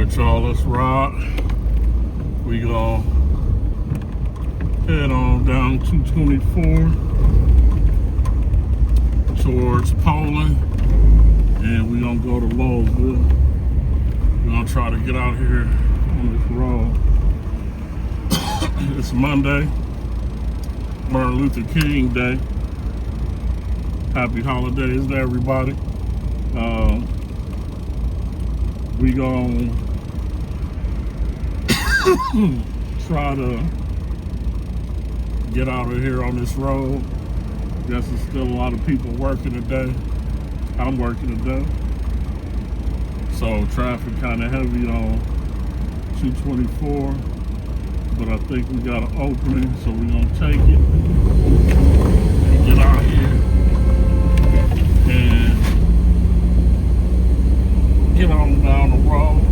Alright, y'all, let's rock. We gonna head on down 224 towards Poland, and we gonna go to Lowesville. We're gonna try to get out here on this road. It's Monday, Martin Luther King Day. Happy holidays to everybody. We gonna try to get out of here on this road. Guess there's still a lot of people working today. I'm working today. So traffic kind of heavy on 224, but I think we got an opening, so we're gonna take it and get out here and get on down the road.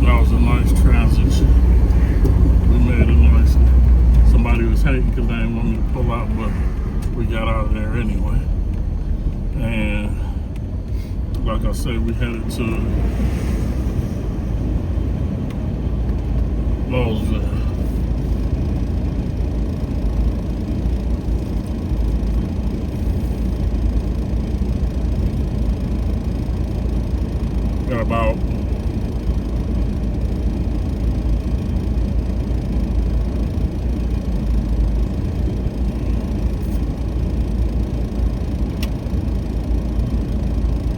That was a nice transition. We made it nice. Somebody was hating because they didn't want me to pull out, but we got out of there anyway. And like I said, we headed to Lowesville. Got about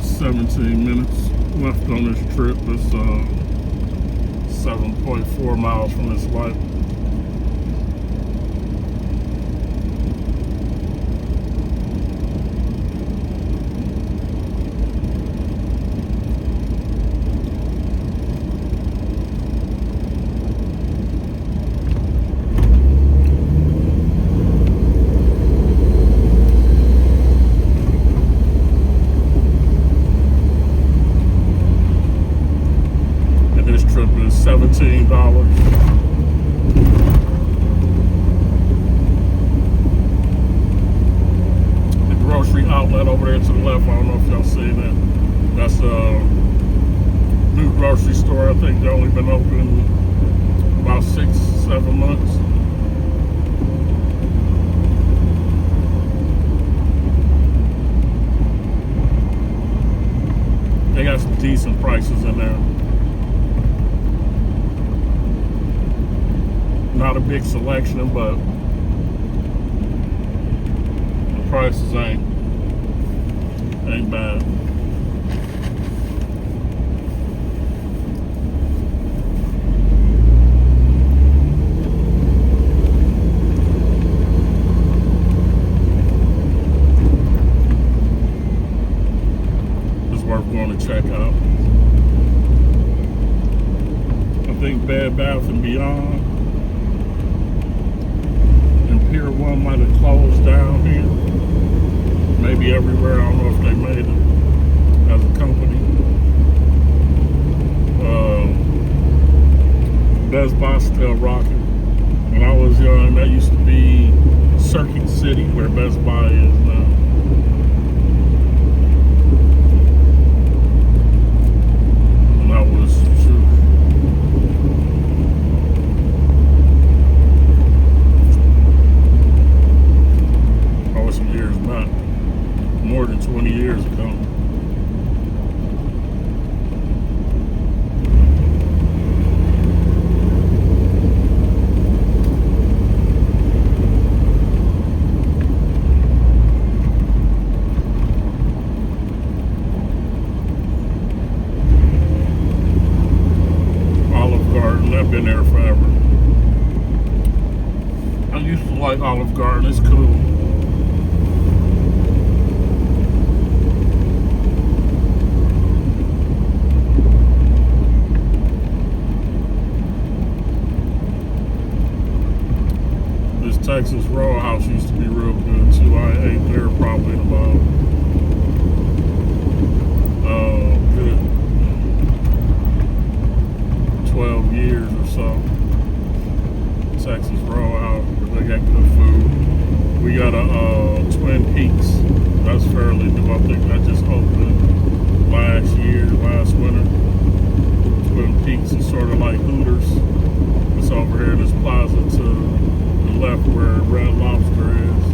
17 minutes left on this trip. It's 7.4 miles from this light. Trip is $17. The grocery outlet over there to the left, I don't know if y'all see that. That's a new grocery store. I think they've only been open about 6-7 months. They got some decent prices in there. Not a big selection, but the prices ain't bad. It's worth going to check out. I think Bed Bath & Beyond, Pier 1 might have closed down here. Maybe everywhere. I don't know if they made it as a company. Best Buy still rocking. When I was young, that used to be Circuit City, where Best Buy is now. And that was true. Some years back, more than 20 years ago. Olive Garden, I've been there forever. I used to like Olive Garden, it's cool. I think that just opened last winter. Twin Peaks is sort of like Hooters. It's over here in this plaza to the left where Red Lobster is.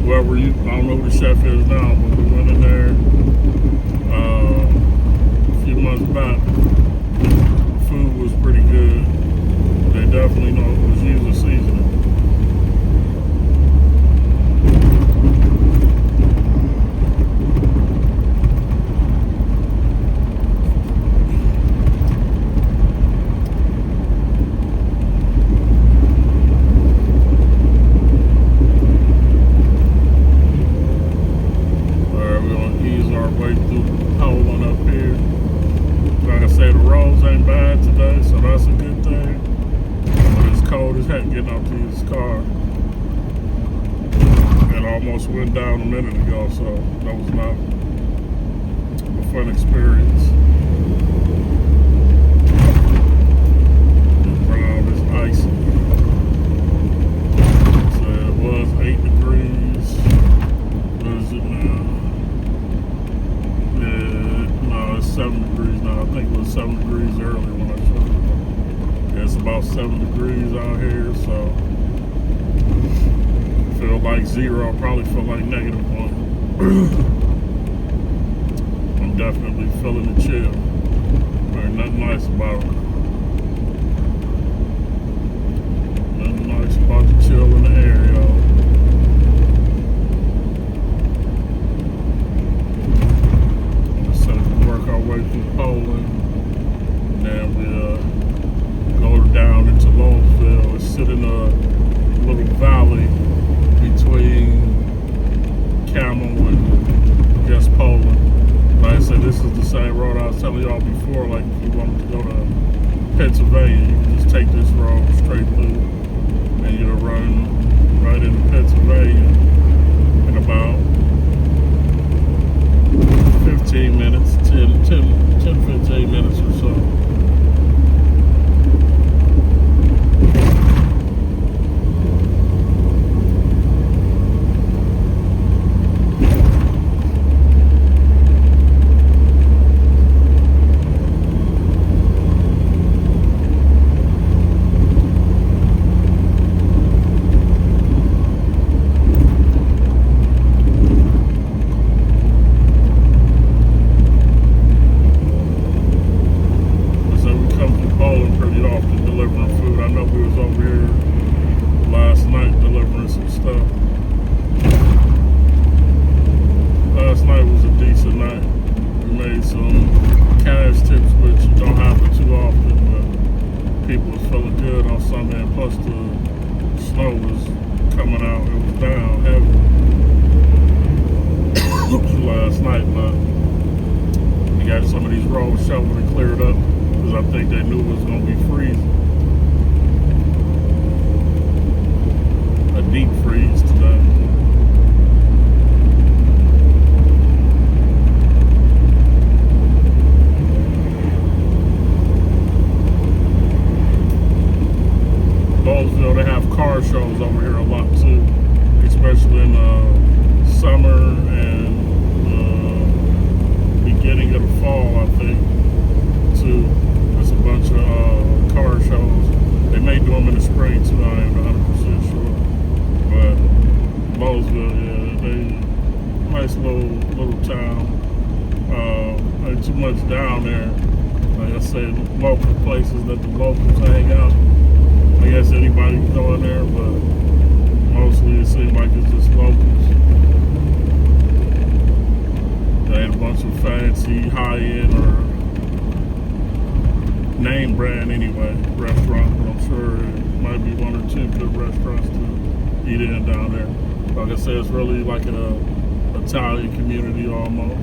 Whoever I don't know who the chef is now, but we went in there a few months back. The food was pretty good. They definitely know it was using seasoning. Getting out to his car, and almost went down a minute ago, so that was not a fun experience. The ground is icy. So it was 8 degrees. What is it now? No, it's 7 degrees now. I think it was 7 degrees earlier when I showed it. It's about 7 degrees out here, so feel like 0, probably feel like -1. I'm definitely feeling the chill. There's nothing nice about it. Nothing nice about the chill in the air, y'all. Just so we work our way through Poland, and then we go down into Lowesville and sit in a little valley between Camel and I guess Poland. Like I said, this is the same road I was telling y'all before. Like if you wanted to go to Pennsylvania, you can just take this road straight through and you'll run right into Pennsylvania in about 15 minutes, 15 minutes or so. Last night was a decent night. We made some cash tips, which don't happen too often, but people was feeling good on Sunday, and plus the snow was coming out. It was down heavy last night, but they got some of these roads shoveled and cleared up because I think they knew it was going to be freezing. A deep freeze today. Lowesville, they have car shows over here a lot too, especially in summer and beginning of the fall, I think, too. There's a bunch of car shows. They may do them in the spring too, I ain't 100% sure. But Lowesville, yeah, they nice little town. Ain't too much down there. Like I said, local places that the locals hang out. I guess anybody can go in there, but mostly it seems like it's just locals. They ain't a bunch of fancy, high-end, or name brand anyway, restaurants, but I'm sure it might be 1 or 2 good restaurants to eat in down there. Like I said, it's really like an Italian community almost.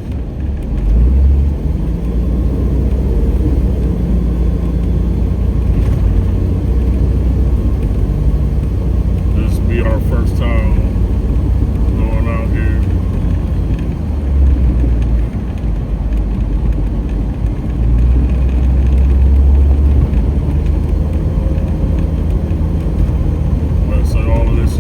Be our first time going out here. Let's say all of this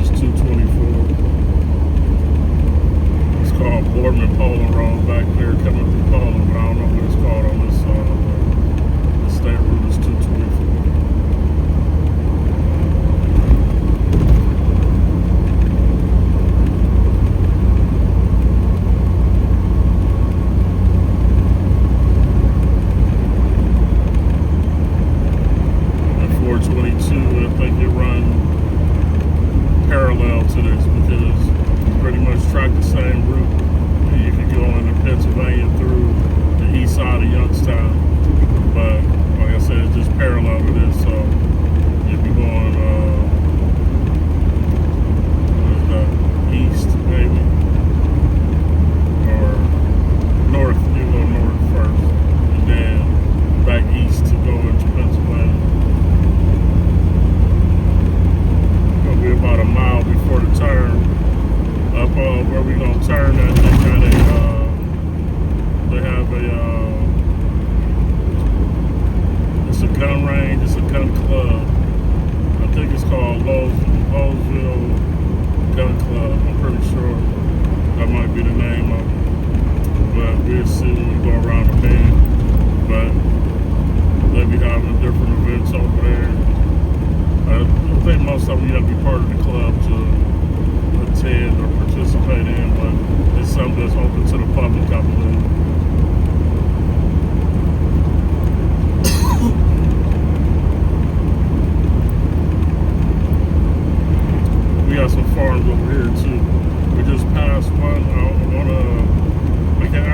about a mile before the turn. Up where we gonna turn at, they got they have it's a gun range, it's a gun club. I think it's called Lowesville Gun Club. I'm pretty sure that might be the name of it. But we'll see when we go around the bend. But they be having different events over there. I think most of them you have to be part of the club to attend or participate in, but it's something that's open to the public, I believe. We got some farms over here too. We just passed one. I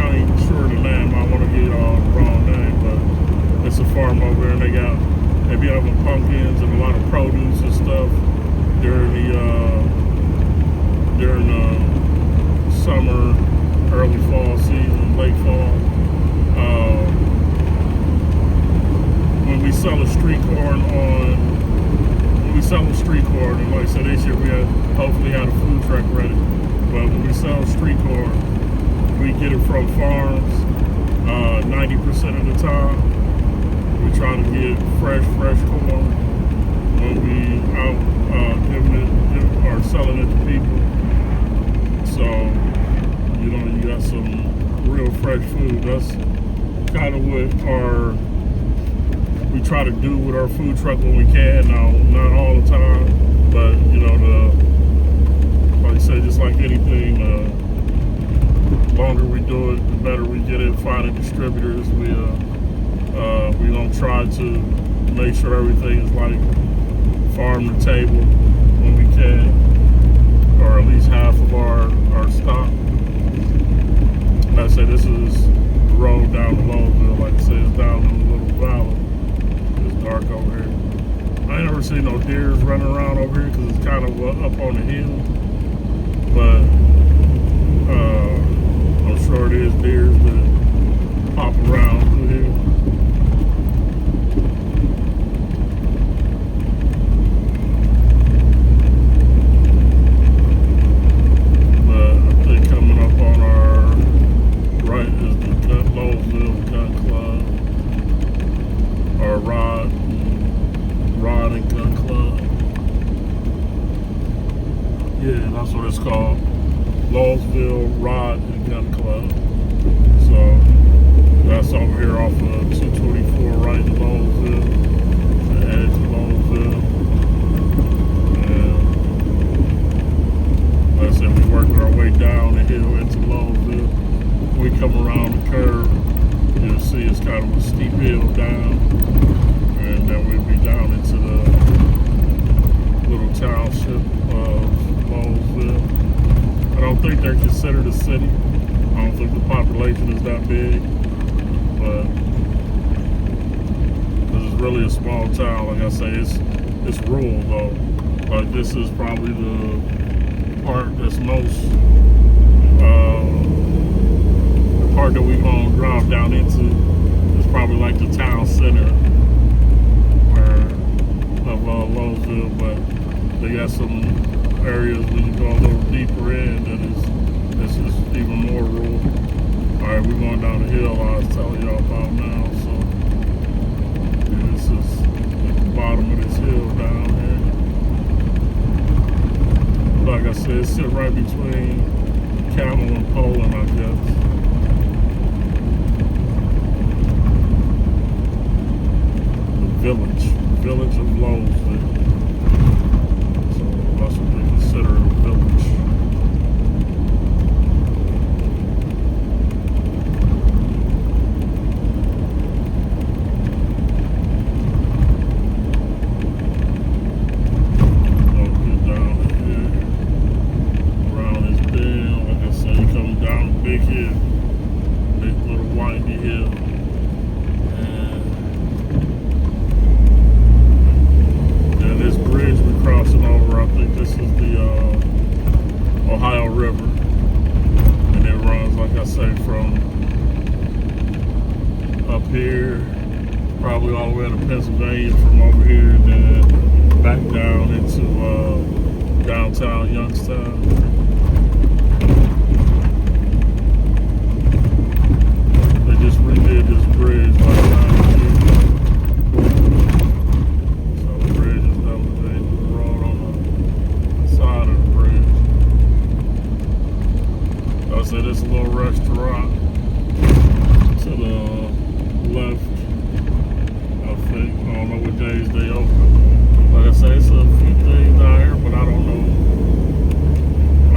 ain't even sure the name. I want to get y'all the wrong name, but it's a farm over there, and they be having pumpkins and a lot of produce and stuff during the summer, early fall season, late fall. When we sell a street corn, and like I said, this year we hopefully had a food truck ready. But when we sell street corn, we get it from farms 90% of the time. We try to get fresh corn when we out selling it to people. So, you got some real fresh food. That's kind of what we try to do with our food truck when we can. Now, not all the time, but like I said, just like anything, the longer we do it, the better we get it. Finding distributors, we gonna try to make sure everything is like farm to table when we can, or at least half of our stock. Like I say, this is the road down to Lowesville. Like I said, it's down in a little valley. It's dark over here. I ain't never seen no deers running around over here because it's kind of up on the hill. But I'm sure it is deers that pop around through here. But I think coming up on our right is the Lowesville Gun Club, or Rod and Gun Club. Yeah, that's what it's called. Lowesville Rod and Gun Club. So that's over here off of 224 right in Lowesville, the edge of Lowesville. And like I said, we working our way down the hill into Lowesville. When we come around the curve, you'll see it's kind of a steep hill down, and then we'll be down into the little township of Lowesville. I don't think they're considered a city. I don't think the population is that big, but this is really a small town. Like I say, it's rural though. Like this is probably the part that's most the part that we gonna drive down into is probably like the town center of Lowesville, but they got some areas when you go a little deeper in that this is even more rural. Alright, we're going down the hill I was telling y'all about now. So yeah, this is at the bottom of this hill down here. Like I said, it's sitting right between Camel and Poland, I guess. The village of Lowesville. So that's what they consider a village. River, and it runs, like I say, from up here probably all the way to Pennsylvania from over here, and then back down into down Youngstown. They just redid this bridge like last year. So the bridge is elevated, the road on the side of the bridge. I said it's a little restaurant to the left. I think, I don't know what days they open. Like I say, it's a few things out here, but I don't know. I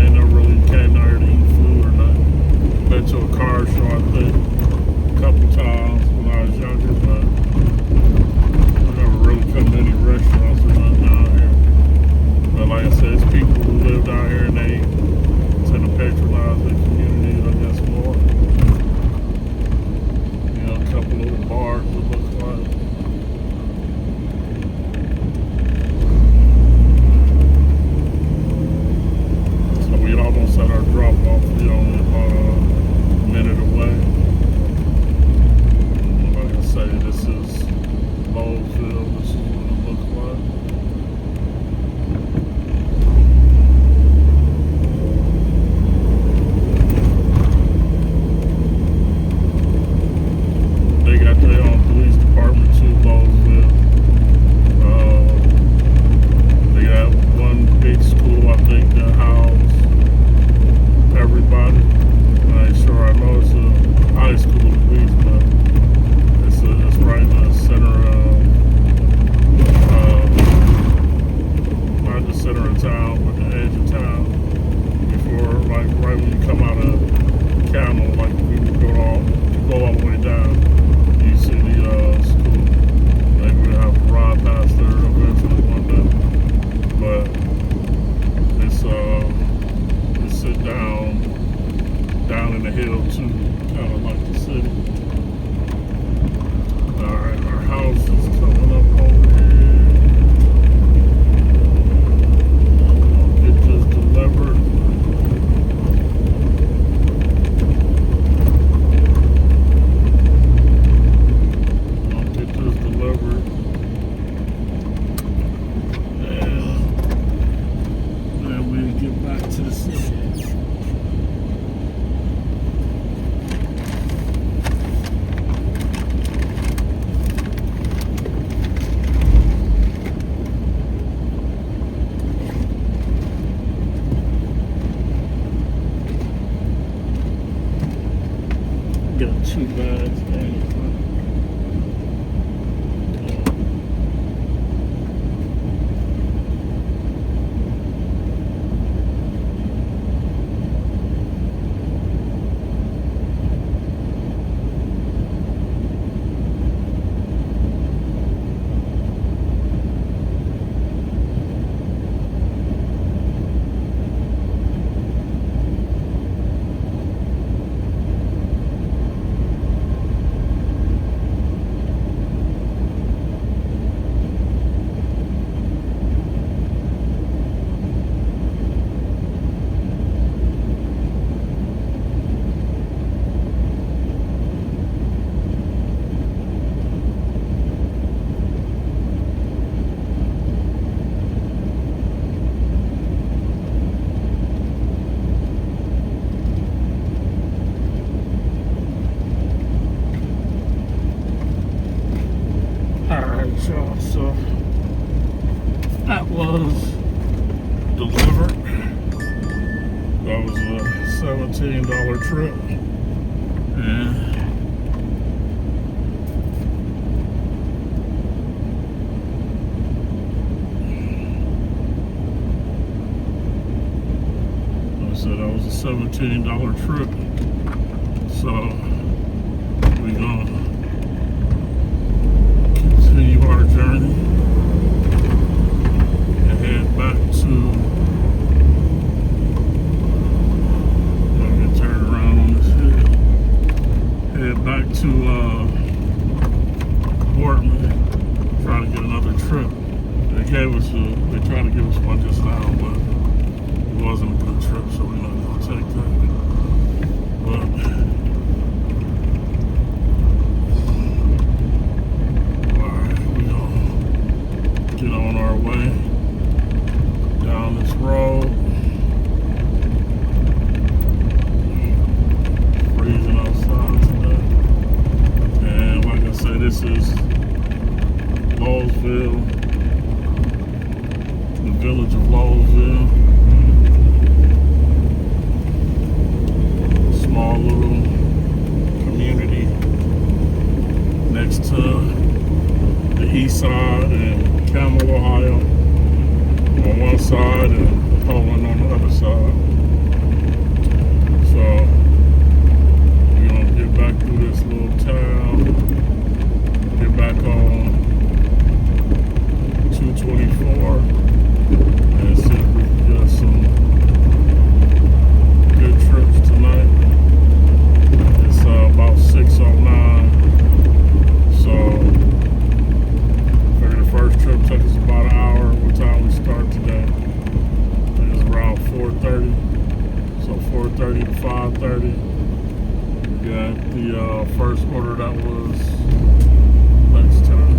ain't never really came out here to eat food or nothing. Been to a car show, I think, a couple times when I was younger, but I never really come to any restaurants or nothing out here. But like I said, it's people who lived out here and they tend to patronize the community, I guess, more. You know, a couple little bars, it looks like. We almost at our drop off. We only about a minute away. Like I say, this is Lowesville. This is what it looks like. They got their own police department too, Lowesville. They got one big school, I think, that house everybody. I ain't sure. I know it's a high school at least, but it's right in the center not the center of town, but the edge of town. Before, like right when you come out of Camel, like we go all the way down, you see the school. Maybe we'll have to ride past there eventually one day. But it's sit down in the hill too, kind of like the city. Alright, our house is coming up over here. I'll get this delivered. And then we get back to the city. Got 2 bags there. Y'all, so that was delivered. That was a $17 trip. And like I said, that was a $17 trip. So we gonna continue our journey and head back to, let me turn around on this hill, head back to Portland, try to get another trip. They tried to give us one just now, but it wasn't a good trip, so we're not gonna take that. But get on our way. village of Lowesville. Small little community next to the east side and Camel, Ohio on one side and Poland on the other side. So we're gonna get back through this little town, get back on 224 and see if we can get some good trips tonight. It's about 6:09, so figure the first trip took us about an hour. What time we start today? It's around 4:30, so 4:30 to 5:30. We got the first order that was next time.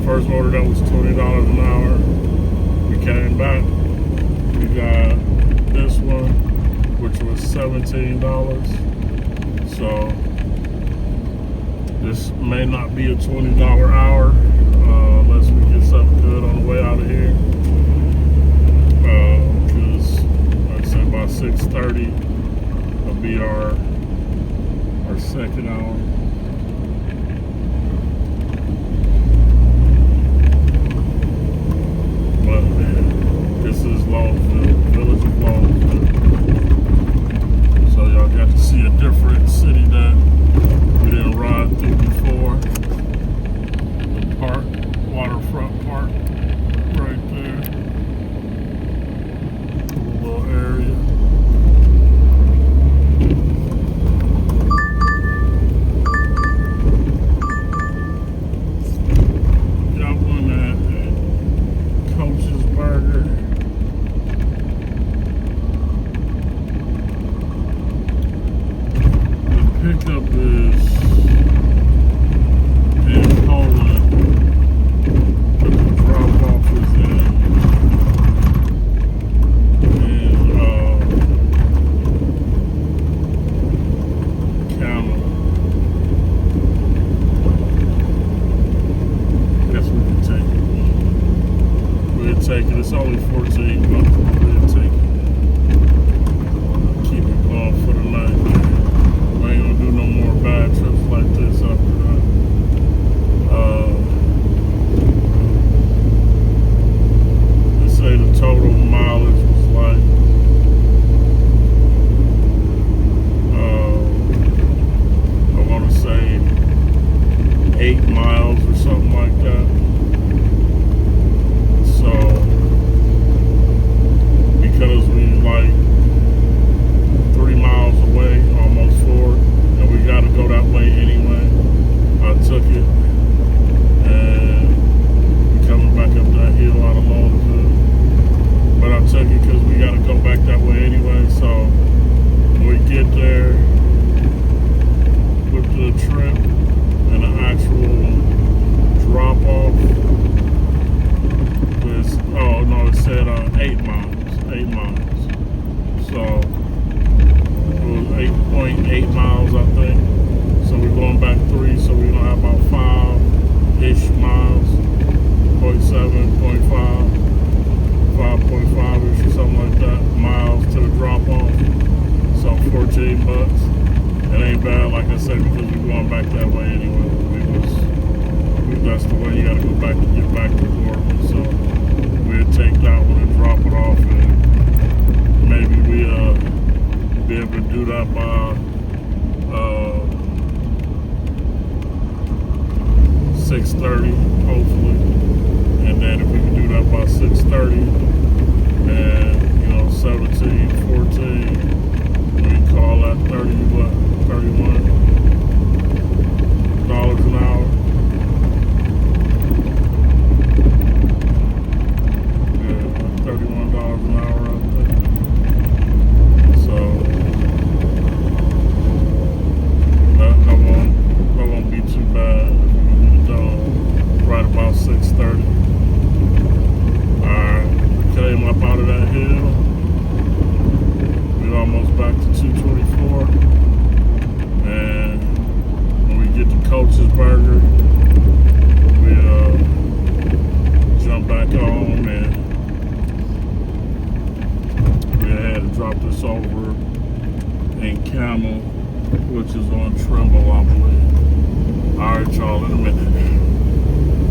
First order that was $20 an hour. We came back. We got this one, which was $17. So this may not be a $20 hour unless we get something good on the way out of here. Because like I said, by 6:30 will be our second hour. But man, this is Lowesville, village of Lowesville. So y'all got to see a different city that we didn't ride through before. The park, waterfront park, right there. A little area. Got one at Coach's Burger. The pickup is in Poland, but the drop off is in Camel. Guess we can take it. We'll take it. It's only 14 bucks. We'll take it. Keep it going for the night. We ain't gonna do no more bad trips like this after that. They say the total mileage was like I want to say 8 miles or something like that. So because we like 3 miles away, almost 4, and we got to go that way anyway, I took it, and we're coming back up that hill out of Lowesville. But I took it because we got to go back that way anyway. So when we get there with the trip and the actual drop off, it said 8 miles. 8 miles. So it was 8.8 miles, I think. So we're going back 3, so we're gonna have about 5-ish miles, 0.7, 0.5, 5.5-ish or something like that miles to the drop off. So 14 bucks. It ain't bad, like I said, because we're going back that way anyway. That's the way you gotta go back to get back to Portland. So we'll take that one and drop it off, and maybe we'll be able to do that by 6:30, hopefully. And then if we can do that by 6:30, and 17, 14, we call that 31 dollars an hour. $31 an hour out there. So that won't be too bad if we can get it done right about 6:30. Alright, we came up out of that hill. We're almost back to 224. And when we get to Coach's Burger, we'll jump back on and drop this over in Camel, which is on Trimble, I believe. All right, y'all, in a minute.